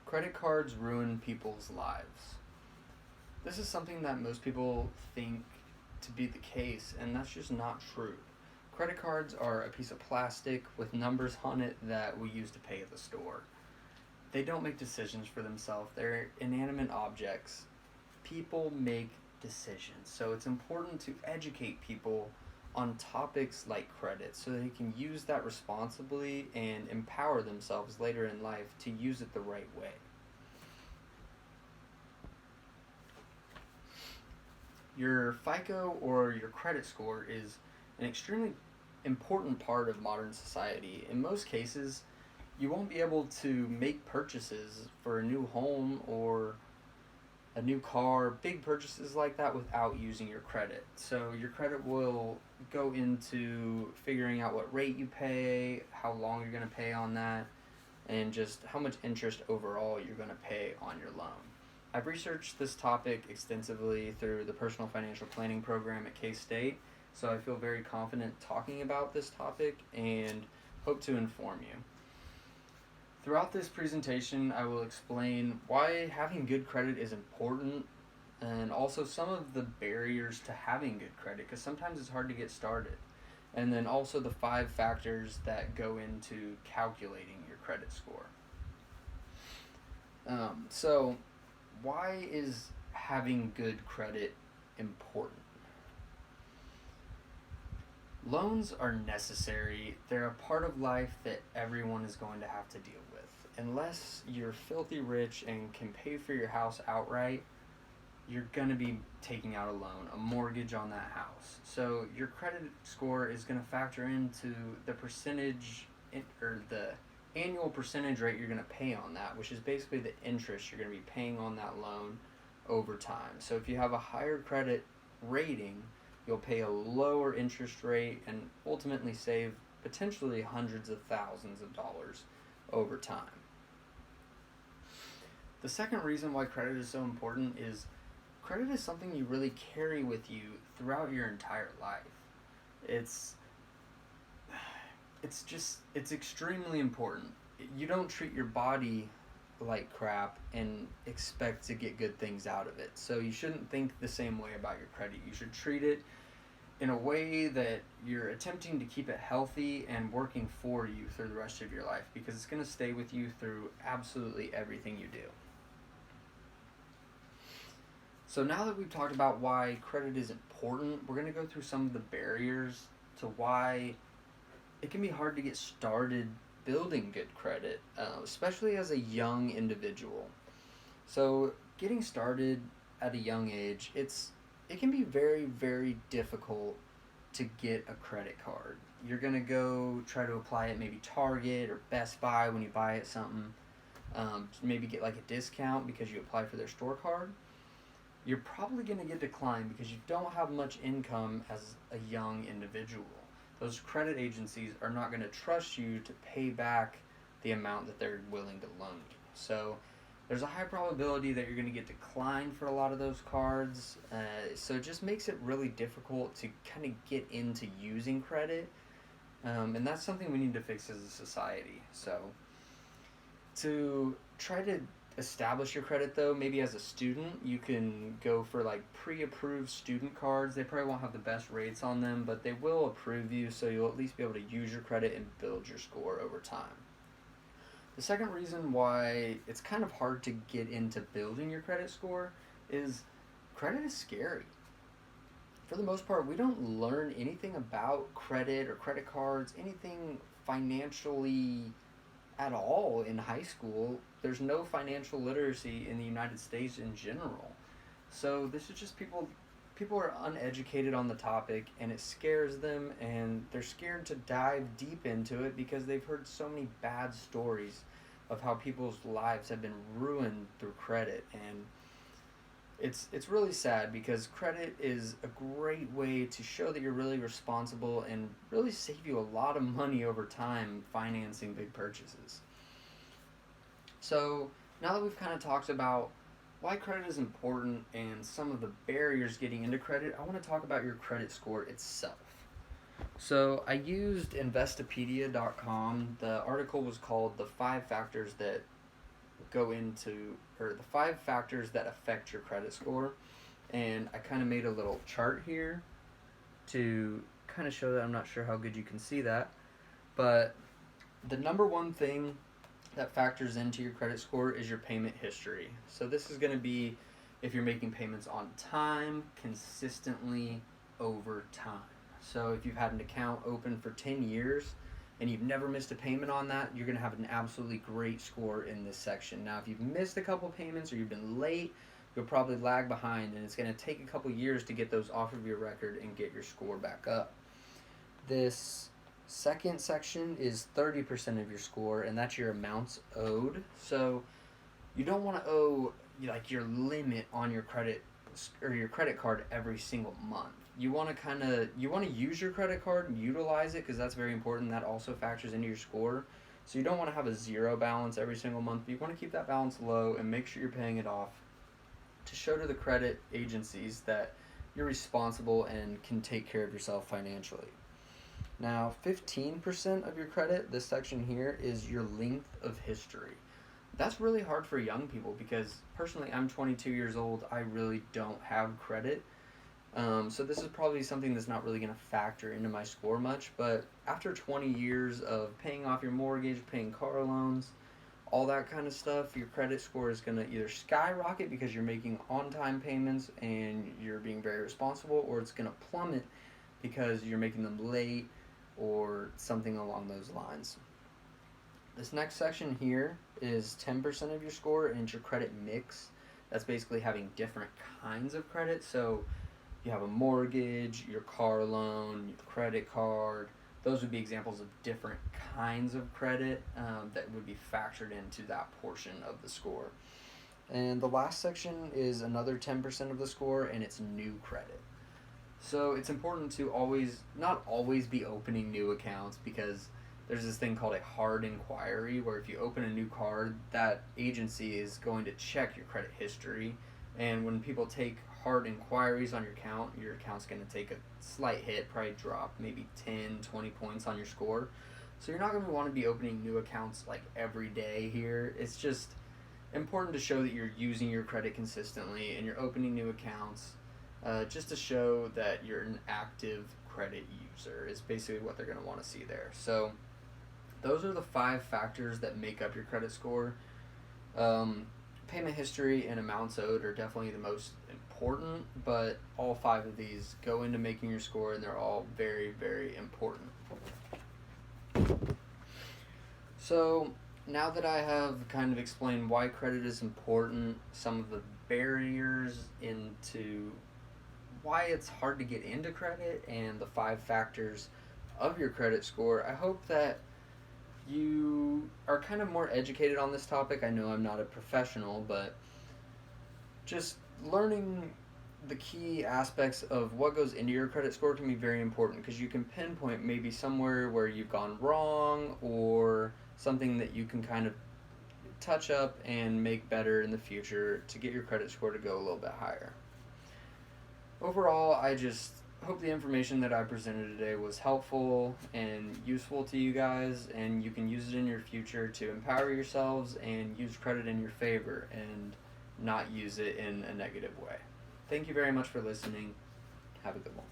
Credit cards ruin people's lives. This is something that most people think to be the case, and that's just not true. Credit cards are a piece of plastic with numbers on it that we use to pay at the store. They don't make decisions for themselves, they're inanimate objects. People make decisions, so it's important to educate people on topics like credit so they can use that responsibly and empower themselves later in life to use it the right way. Your FICO or your credit score is an extremely important part of modern society. In most cases, you won't be able to make purchases for a new home or a new car, big purchases like that without using your credit. So your credit will go into figuring out what rate you pay, how long you're going to pay on that, and just how much interest overall you're going to pay on your loan. I've researched this topic extensively through the personal financial planning program at K-State, so I feel very confident talking about this topic and hope to inform you. Throughout this presentation, I will explain why having good credit is important and also some of the barriers to having good credit, because sometimes it's hard to get started. And then also the 5 factors that go into calculating your credit score. So why is having good credit important? Loans are necessary. They're a part of life that everyone is going to have to deal with. Unless you're filthy rich and can pay for your house outright, you're going to be taking out a loan, a mortgage on that house. So your credit score is going to factor into the percentage or the annual percentage rate you're going to pay on that, which is basically the interest you're going to be paying on that loan over time. So if you have a higher credit rating, you'll pay a lower interest rate and ultimately save potentially hundreds of thousands of dollars over time. The second reason why credit is so important is credit is something you really carry with you throughout your entire life. It's extremely important. You don't treat your body like crap and expect to get good things out of it. So you shouldn't think the same way about your credit. You should treat it in a way that you're attempting to keep it healthy and working for you through the rest of your life, because it's going to stay with you through absolutely everything you do. So now that we've talked about why credit is important, we're going to go through some of the barriers to why it can be hard to get started building good credit, especially as a young individual. So getting started at a young age, it can be very, very difficult to get a credit card. You're going to go try to apply at maybe Target or Best Buy when you buy at something, maybe get like a discount because you apply for their store card. You're probably going to get declined because you don't have much income as a young individual. Those credit agencies are not going to trust you to pay back the amount that they're willing to loan you. So there's a high probability that you're going to get declined for a lot of those cards. So it just makes it really difficult to kind of get into using credit. And that's something we need to fix as a society. So to try to establish your credit, though, maybe as a student, you can go for like pre-approved student cards. They probably won't have the best rates on them, but they will approve you, so you'll at least be able to use your credit and build your score over time. The second reason why it's kind of hard to get into building your credit score is credit is scary. For the most part, we don't learn anything about credit or credit cards, anything financially at all in high school. There's no financial literacy in the United States in general. So this is just people are uneducated on the topic, and it scares them, and they're scared to dive deep into it because they've heard so many bad stories of how people's lives have been ruined through credit. And it's really sad because credit is a great way to show that you're really responsible and really save you a lot of money over time financing big purchases. So now that we've kind of talked about why credit is important and some of the barriers getting into credit, I want to talk about your credit score itself. So I used Investopedia.com. The article was called "The 5 Factors That go into, or the 5 factors that affect your credit score. And I kind of made a little chart here to kind of show that. I'm not sure how good you can see that, but the number one thing that factors into your credit score is your payment history. So this is going to be if you're making payments on time, consistently, over time. So if you've had an account open for 10 years and you've never missed a payment on that, you're going to have an absolutely great score in this section. Now, if you've missed a couple payments or you've been late, you'll probably lag behind, and it's going to take a couple years to get those off of your record and get your score back up. This second section is 30% of your score, and that's your amounts owed. So you don't want to owe like your limit on your credit or your credit card every single month. You want to use your credit card and utilize it, because that's very important. That also factors into your score. So you don't want to have a zero balance every single month. But you want to keep that balance low and make sure you're paying it off to show to the credit agencies that you're responsible and can take care of yourself financially. Now, 15% of your credit, this section here, is your length of history. That's really hard for young people, because personally I'm 22 years old. I really don't have credit. So this is probably something that's not really going to factor into my score much, but after 20 years of paying off your mortgage, paying car loans, all that kind of stuff, your credit score is going to either skyrocket because you're making on-time payments and you're being very responsible, or it's going to plummet because you're making them late or something along those lines. This next section here is 10% of your score, and it's your credit mix. That's basically having different kinds of credit. So you have a mortgage, your car loan, your credit card. Those would be examples of different kinds of credit that would be factored into that portion of the score. And the last section is another 10% of the score, and it's new credit. So it's important to not always be opening new accounts, because there's this thing called a hard inquiry, where if you open a new card, that agency is going to check your credit history. And when people take hard inquiries on your account's going to take a slight hit, probably drop maybe 10, 20 points on your score. So you're not going to want to be opening new accounts like every day here. It's just important to show that you're using your credit consistently and you're opening new accounts, just to show that you're an active credit user is basically what they're going to want to see there. So those are the 5 factors that make up your credit score. Payment history and amounts owed are definitely the most important, but all 5 of these go into making your score, and they're all very, very important. So now that I have kind of explained why credit is important, some of the barriers into why it's hard to get into credit, and the 5 factors of your credit score, I hope that you are kind of more educated on this topic. I know I'm not a professional, but just learning the key aspects of what goes into your credit score can be very important, because you can pinpoint maybe somewhere where you've gone wrong, or something that you can kind of touch up and make better in the future to get your credit score to go a little bit higher. Overall, I just hope the information that I presented today was helpful and useful to you guys, and you can use it in your future to empower yourselves and use credit in your favor and not use it in a negative way. Thank you very much for listening. Have a good one.